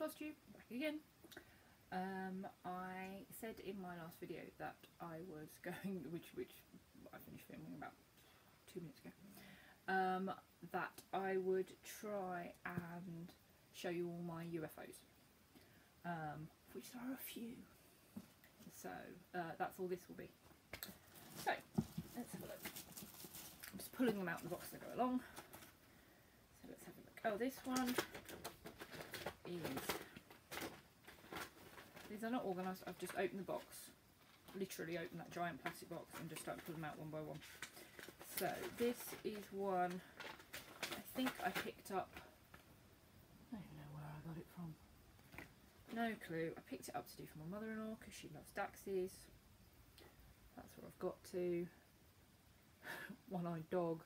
Flosstube, back again. I said in my last video that I was going, which I finished filming about 2 minutes ago, that I would try and show you all my UFOs, which there are a few. So that's all this will be. So let's have a look. I'm just pulling them out of the box as I go along. So let's have a look. Oh, this one is. These are not organised. I've just opened the box, literally opened that giant plastic box and just started pulling them out one by one. So this is one I think I picked up. I don't even know where I got it from. No clue. I picked it up to do for my mother-in-law because she loves Daxies. That's where I've got to. One-eyed dog.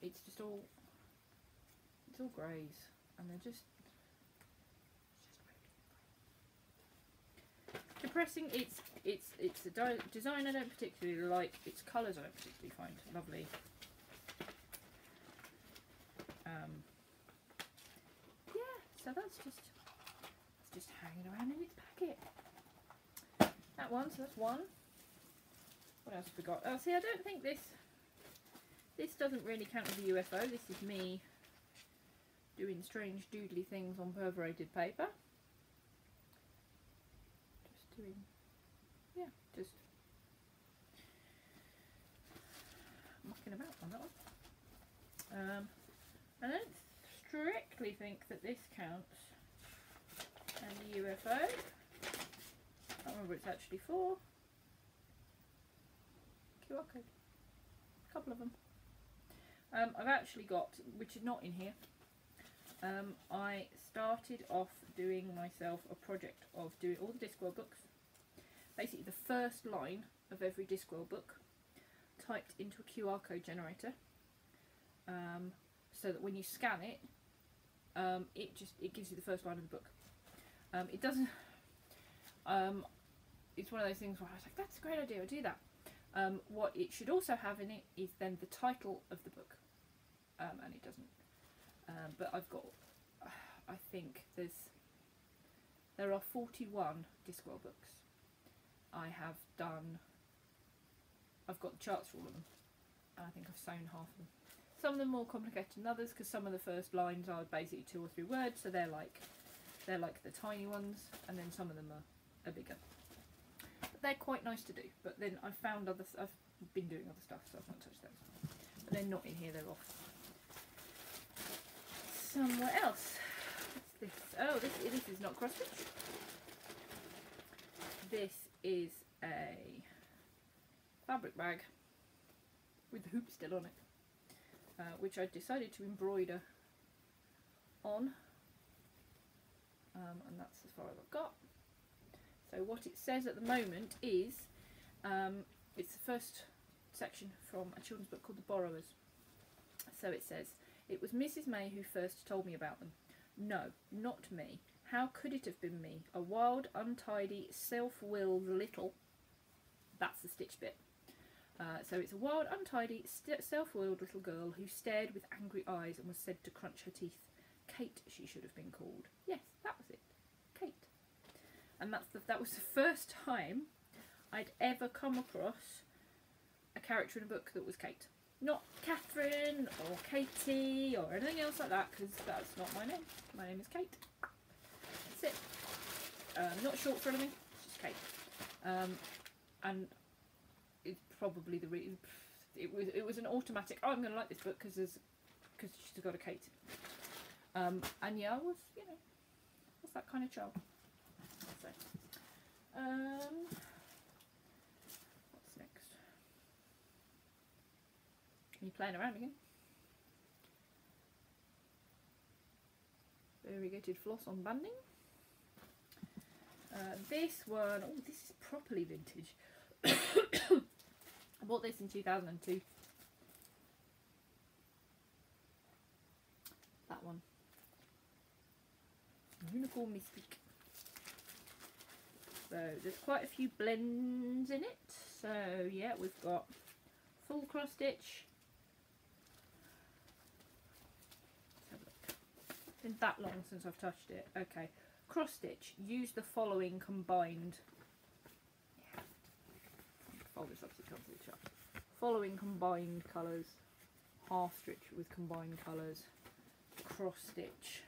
It's just all. It's all greys, and they're just depressing. It's a design I don't particularly like. It's colours I don't particularly find lovely. Yeah, so that's just hanging around in its packet. That one, so that's one. What else have we got? Oh, see, I don't think this doesn't really count as a UFO. This is me doing strange doodly things on perforated paper. Just doing, yeah, just mucking about on that one. I don't strictly think that this counts as a UFO. I can't remember what it's actually for. QR code. A couple of them. I've actually got, which is not in here, I started off doing myself a project of doing all the Discworld books. Basically the first line of every Discworld book typed into a QR code generator, so that when you scan it, it gives you the first line of the book. It doesn't, it's one of those things where I was like, that's a great idea, I'll do that. What it should also have in it is then the title of the book, and it doesn't. But I've got, I think there are 41 Discworld books. I've got the charts for all of them, and I think I've sewn half of them. Some of them more complicated than others, because some of the first lines are basically 2 or 3 words, so they're like the tiny ones, and then some of them are bigger. But they're quite nice to do. But then I've found I've been doing other stuff, so I've not touched those. But they're not in here, they're off somewhere else. What's this? Oh, this is not cross stitch. This is a fabric bag with the hoop still on it, which I decided to embroider on, and that's as far as I've got. So what it says at the moment is, it's the first section from a children's book called The Borrowers. So it says, "It was Mrs. May who first told me about them. No, not me. How could it have been me? A wild, untidy, self-willed little..." That's the stitch bit. So it's a wild, untidy, self-willed little girl who stared with angry eyes and was said to crunch her teeth. Kate, she should have been called. Yes, that was it. Kate. And that was the first time I'd ever come across a character in a book that was Kate. Not Catherine or Katie or anything else like that, because that's not my name. My name is Kate. That's it. Not short for anything, it's just Kate. And it's probably the reason. It was an automatic. Oh, I'm going to like this book because she's got a Kate. And yeah, I was, you know, was that kind of child. So, what's next? Are you playing around again? Variegated floss on banding. This one, oh, this is properly vintage. I bought this in 2002. That one. Unicorn Mystique. So there's quite a few blends in it. So yeah, we've got full cross stitch, been that long since I've touched it. Okay, cross stitch. Use the following combined. Yeah. Fold this up so it comes to each other. Following combined colours. Half stitch with combined colours. Cross stitch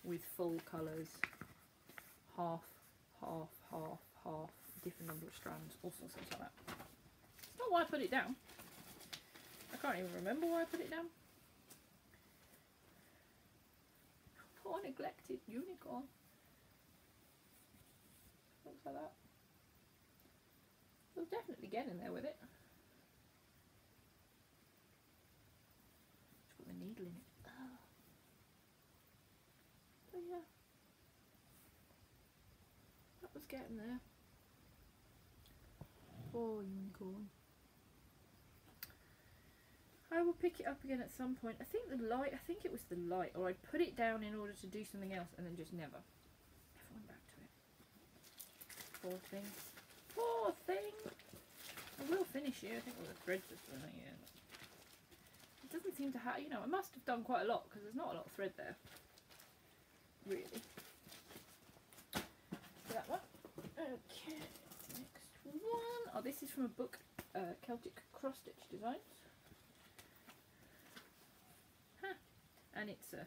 with full colours. Half, half, half, half. Different number of strands. All sorts of things like that. It's not why I put it down. I can't even remember why I put it down. Poor neglected unicorn. Looks like that. We'll definitely get in there with it. Just put the needle in it. Oh. But yeah. That was getting there. Poor unicorn. I will pick it up again at some point. I think it was the light, or I'd put it down in order to do something else and then just never went back to it. Poor thing. Poor thing! I will finish it. I think all the threads are still in it. It doesn't seem to have, you know, I must have done quite a lot because there's not a lot of thread there. Really. So that one. Okay, next one. Oh, this is from a book, Celtic Cross Stitch Designs. And it's a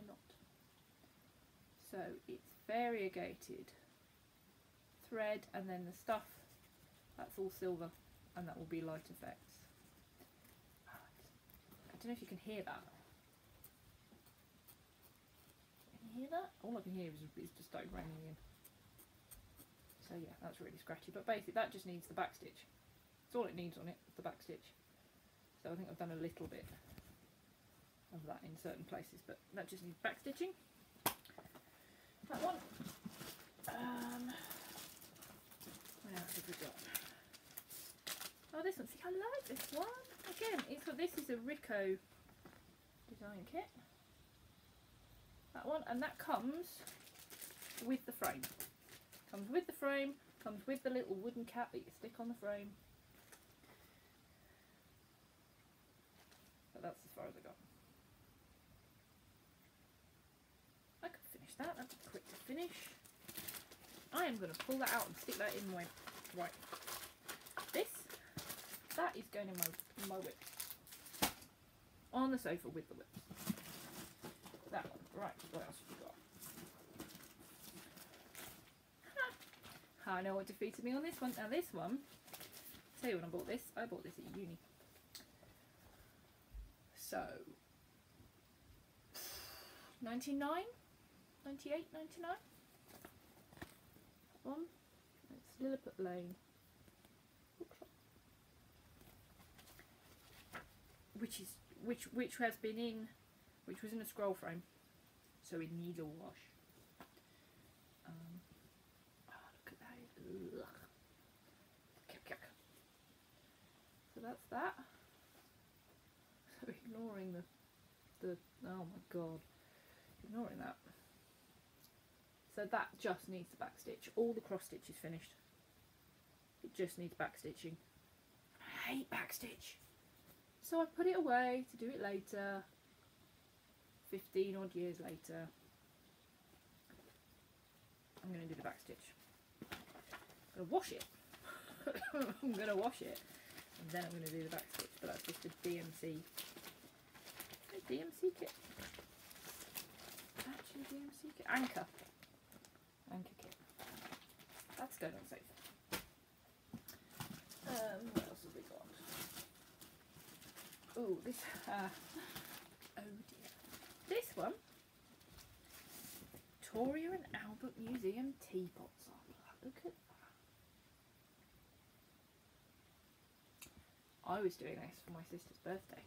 knot. So it's variegated thread, and then the stuff, that's all silver, and that will be light effects. I don't know if you can hear that. Can you hear that? All I can hear is just started raining in. So yeah, that's really scratchy. But basically that just needs the back stitch. That's all it needs on it, the back stitch. So I think I've done a little bit of that in certain places, but that just needs back stitching. That one. What else have we got? Oh, this one. See, I like this one. Again, this is a Rico design kit. That one, and that comes with the frame. Comes with the frame. Comes with the little wooden cap that you stick on the frame. But that's as far as I got. I could finish that. That'd be quick to finish. I am going to pull that out and stick that in my... Right. That is going in my whip. On the sofa with the whips. That one. Right, what else have you got? I know what defeated me on this one. Now this one, I'll tell you when I bought this at uni. So, 99? 98, 99? That one. It's Lilliput Lane. Which has been in, which was in a scroll frame, so it needs a wash. Oh, look at that! Ugh. So that's that. So ignoring the oh my god, ignoring that. So that just needs the back stitch. All the cross stitch is finished. It just needs back stitching. I hate back stitch. So I put it away to do it later, 15 odd years later. I'm going to do the back stitch. I'm going to wash it. I'm going to wash it, and then I'm going to do the back stitch. But that's just a DMC kit. Actually, DMC kit. Anchor kit. That's going on safe. What else have we got? Oh, this, oh dear. This one, Victoria and Albert Museum teapot sampler. Look at that. I was doing this for my sister's birthday.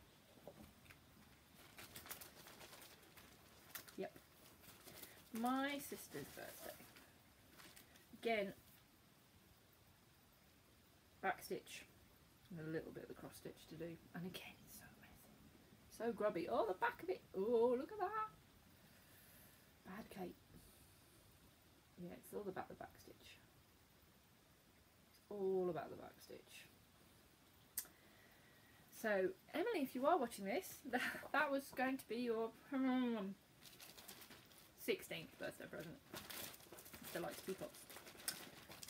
Yep. My sister's birthday. Again, back stitch and a little bit of the cross stitch to do. And again, so grubby. Oh, the back of it. Oh, look at that. Bad Kate. Yeah, it's all about the back stitch. It's all about the back stitch. So, Emily, if you are watching this, that was going to be your 16th birthday present. Still likes peacocks.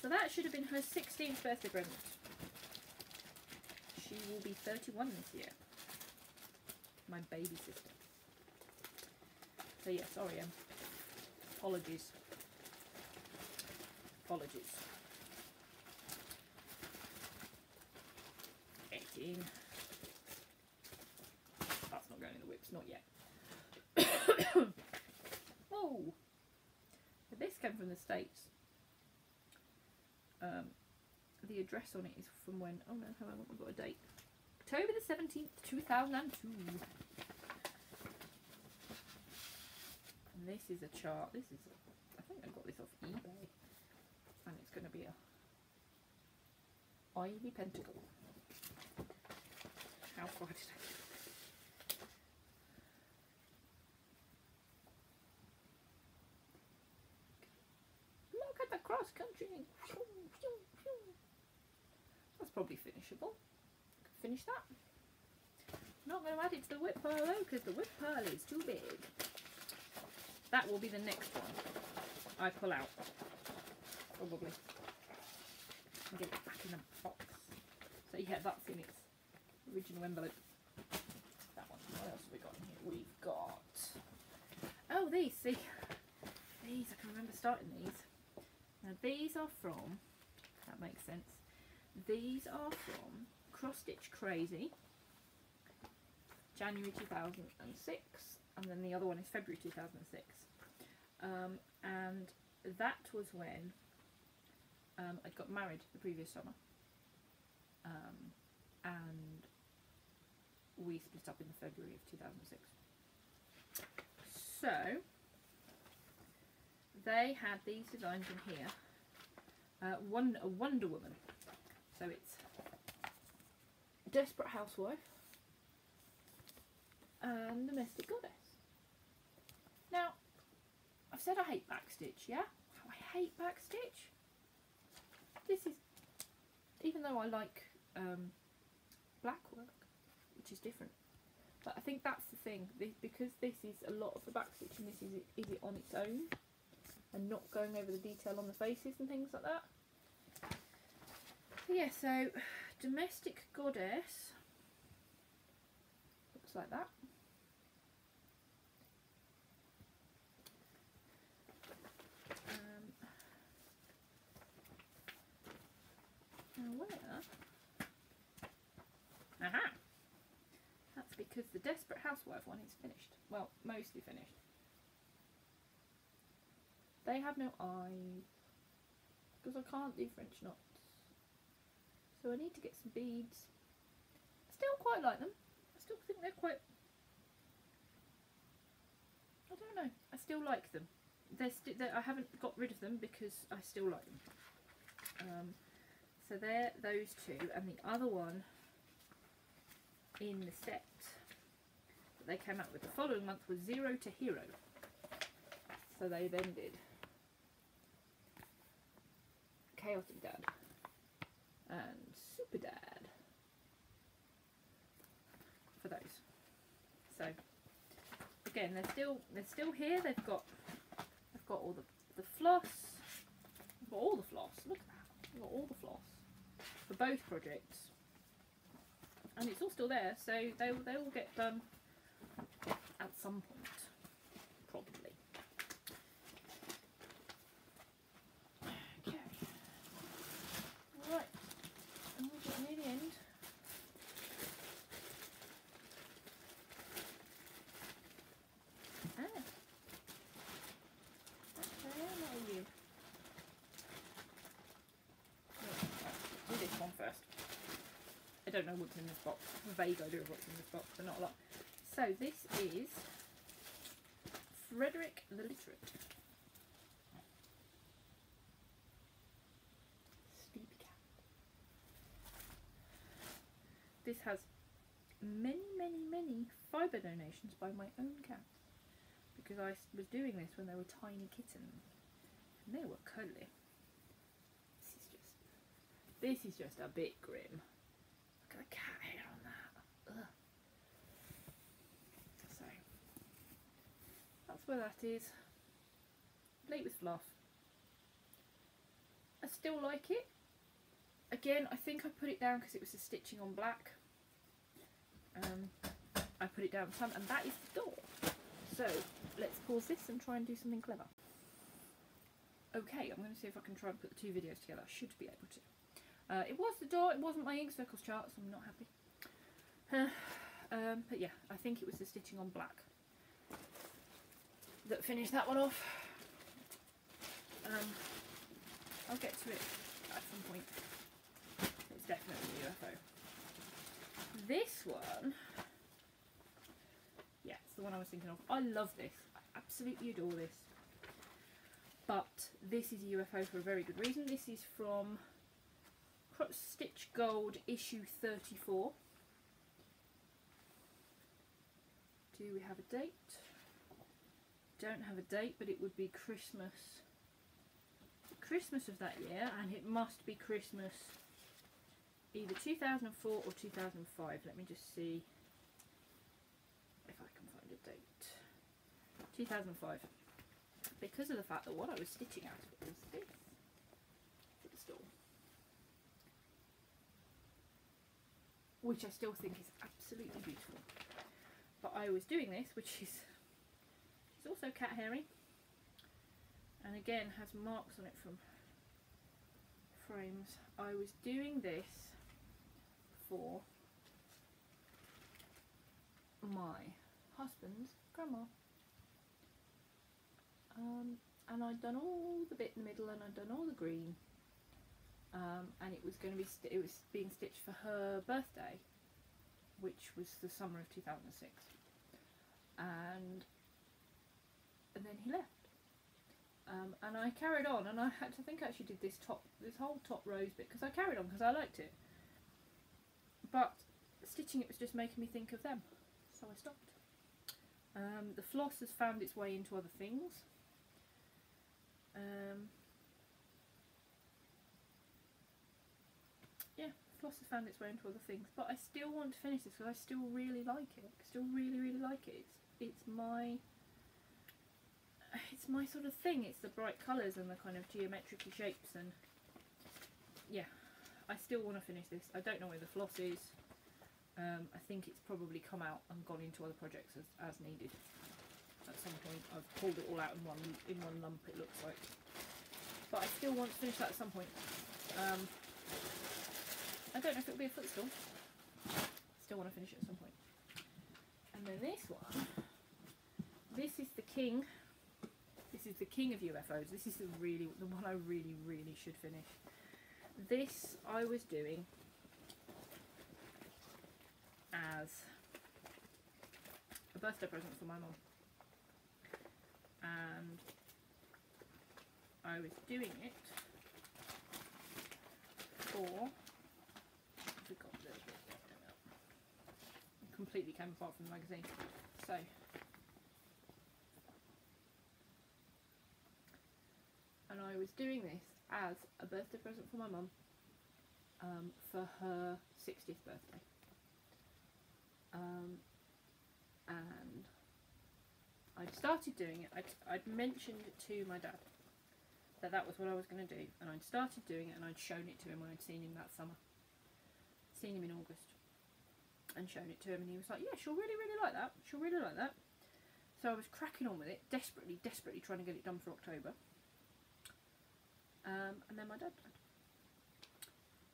So that should have been her 16th birthday present. She will be 31 this year. My baby sister. So yeah, sorry, apologies. Apologies. 18. That's not going in the whips, not yet. Oh! But this came from the States. The address on it is from when... Oh no, hang on, we've got a date. October the 17th, 2002. And this is a chart. This is... I think I got this off eBay. And it's going to be a... Ivy Pentacle. How far did I go? Look at the cross country. That's probably finishable. Finish that. Not going to add it to the whip pile though, because the whip pile is too big. That will be the next one I pull out. Probably. And get it back in the box. So yeah, that's in its original envelope. That one. What else have we got in here? We've got... Oh, these. See? These, I can remember starting these. Now these are from... That makes sense. These are from Cross Stitch Crazy, January 2006, and then the other one is February 2006. And that was when I'd got married the previous summer, and we split up in February of 2006. So they had these designs in here. A Wonder Woman. So it's Desperate Housewife and Domestic Goddess. Now, I've said I hate backstitch, yeah? I hate backstitch. This is, even though I like black work, which is different, but I think that's the thing, because this is a lot of the backstitch and this is it on its own and not going over the detail on the faces and things like that. So yeah, so Domestic Goddess looks like that. Now where? Aha! That's because the Desperate Housewife one is finished. Well, mostly finished. They have no eyes because I can't do French knots. So I need to get some beads. I still quite like them. I still think they're quite... I don't know. I still like them. I haven't got rid of them because I still like them. So they're those two. And the other one in the set that they came out with the following month was Zero to Hero. So they then did Chaotic Dad and Super Dad for those. So again, they're still here. They've got all the floss. I've got all the floss. Look at that. I've got all the floss for both projects, and it's all still there. So they will get done at some point, probably. Okay. Right. And we're getting near the end. Ah. Okay, where are you? Do this one first. I don't know what's in this box. I have a vague idea of what's in this box, but not a lot. So this is Frederick the Literate. Sleepy cat. This has many fibre donations by my own cats, because I was doing this when they were tiny kittens and they were cuddly. This is just a bit grim. Look at the cat hair on that. that's where that is. Complete with fluff. I still like it. Again, I think I put it down because it was the stitching on black. I put it down front, and that is the door. So let's pause this and try and do something clever. Okay, I'm going to see if I can try and put the two videos together. I should be able to. It was the door, it wasn't my ink circles chart, so I'm not happy. But yeah, I think it was the stitching on black that finished that one off. I'll get to it at some point. It's definitely a UFO. This one, yeah, it's the one I was thinking of. I love this. I absolutely adore this. But this is a UFO for a very good reason. This is from Stitch Gold issue 34. Do we have a date? Don't have a date, but it would be Christmas of that year, and it must be Christmas either 2004 or 2005. Let me just see if I can find a date. 2005. Because of the fact that what I was stitching out of it was this for the store, which I still think is absolutely beautiful. But I was doing this, which is also cat hairy, and again has marks on it from frames. I was doing this for my husband's grandma. And I'd done all the bit in the middle, and I'd done all the green, and it was going to be it was being stitched for her birthday, which was the summer of 2006, and then he left, and I carried on, and I think I actually did this whole top rose bit because I carried on because I liked it, but stitching it was just making me think of them, so I stopped. The floss has found its way into other things. Yeah, floss has found its way into other things, but I still want to finish this because I still really like it. I still really like it. It's my sort of thing. It's the bright colours and the kind of geometric shapes, and yeah, I still want to finish this. I don't know where the floss is. I think it's probably come out and gone into other projects as needed. At some point I've pulled it all out in one lump, it looks like. But I still want to finish that at some point. I don't know if it'll be a footstool. Still want to finish it at some point. And then this one. This is the king. This is the king of UFOs. This is the one I really should finish. This I was doing as a birthday present for my mum. And I was doing it for, completely came apart from the magazine. So and I was doing this as a birthday present for my mum, for her 60th birthday. And I'd started doing it. I'd mentioned to my dad that was what I was going to do, and I'd started doing it, and I'd shown it to him when I'd seen him that summer. Seen him in August and shown it to him, and he was like, yeah, she'll really like that. She'll really like that. So I was cracking on with it, desperately trying to get it done for October. And then my dad died.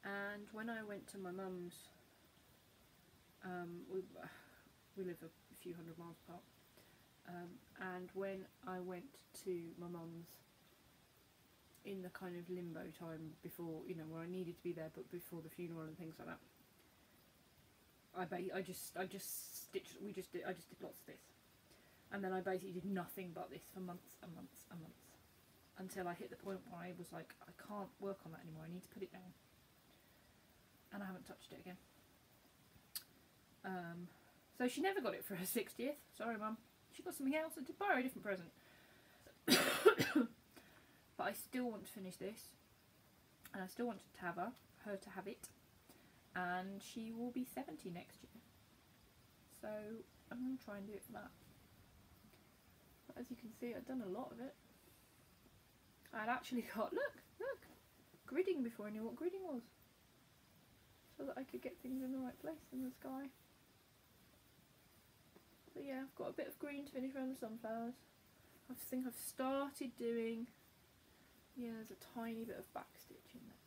And when I went to my mum's, we live a few hundred miles apart, and when I went to my mum's in the kind of limbo time before, you know, where I needed to be there but before the funeral and things like that, I just stitched, I just did lots of this, and then I basically did nothing but this for months and months and months, until I hit the point where I was like, I can't work on that anymore, I need to put it down, and I haven't touched it again. So she never got it for her 60th. Sorry, Mum. She got something else. I did buy her a different present. But I still want to finish this, and I still want to have her to have it, and she will be 70 next year. So I'm going to try and do it for that. As you can see, I'd done a lot of it. I'd actually got, look, gridding before I knew what gridding was. So that I could get things in the right place in the sky. But yeah, I've got a bit of green to finish around the sunflowers. I think I've started doing, yeah, there's a tiny bit of backstitch in there.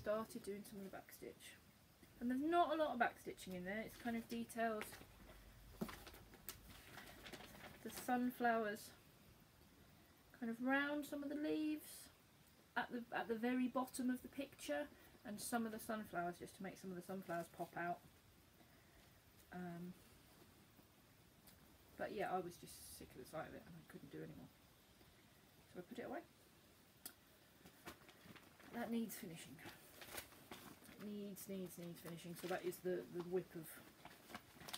Started doing some of the backstitch. And there's not a lot of backstitching in there, it's kind of details. The sunflowers kind of round some of the leaves at the very bottom of the picture, and some of the sunflowers just to make some of the sunflowers pop out. But yeah, I was just sick of the sight of it and I couldn't do anymore. So I put it away. That needs finishing. Needs finishing. So that is the whip of,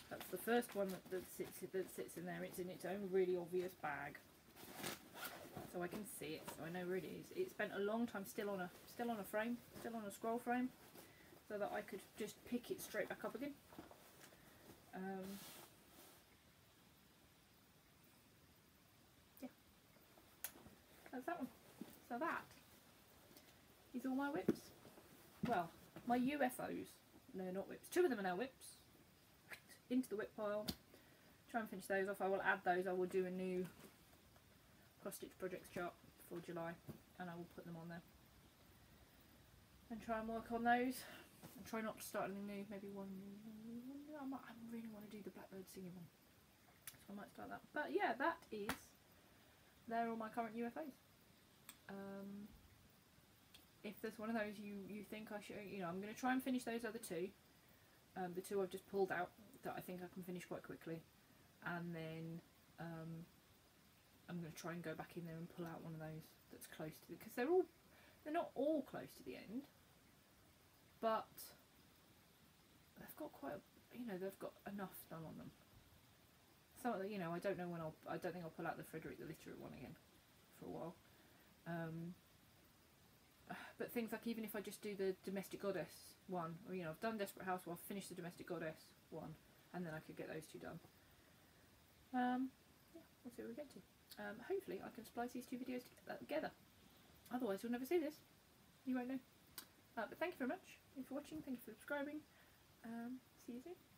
that's the first one that sits in there. It's in its own really obvious bag. So I can see it, so I know where it is. It spent a long time still on a frame, still on a scroll frame, so that I could just pick it straight back up again. Yeah, that's that one. So that is all my whips. Well, my UFOs. No, not whips. 2 of them are now whips. Into the whip pile. Try and finish those off. I will add those. I will do a new cross-stitch projects chart for July, and I will put them on there. And try and work on those. And try not to start anything new. Maybe one. I really want to do the blackbird singing one, so I might start that. But yeah, they're all my current UFOs. If there's one of those you think I should, you know, I'm going to try and finish those other 2. The 2 I've just pulled out that I think I can finish quite quickly, and then I'm going to try and go back in there and pull out one of those that's close to because they're not all close to the end, but they've got quite a, you know, they've got enough done on them. So, you know, I don't know when I don't think I'll pull out the Frederick the Literate one again for a while. But things like, even if I just do the Domestic Goddess one, or, you know, I've done Desperate Housewife, finished the Domestic Goddess one, and then I could get those 2 done. Yeah, we'll see where we get to. Hopefully I can splice these 2 videos together. Otherwise you'll never see this. You won't know. But thank you very much. Thank you for watching. Thank you for subscribing. See you soon.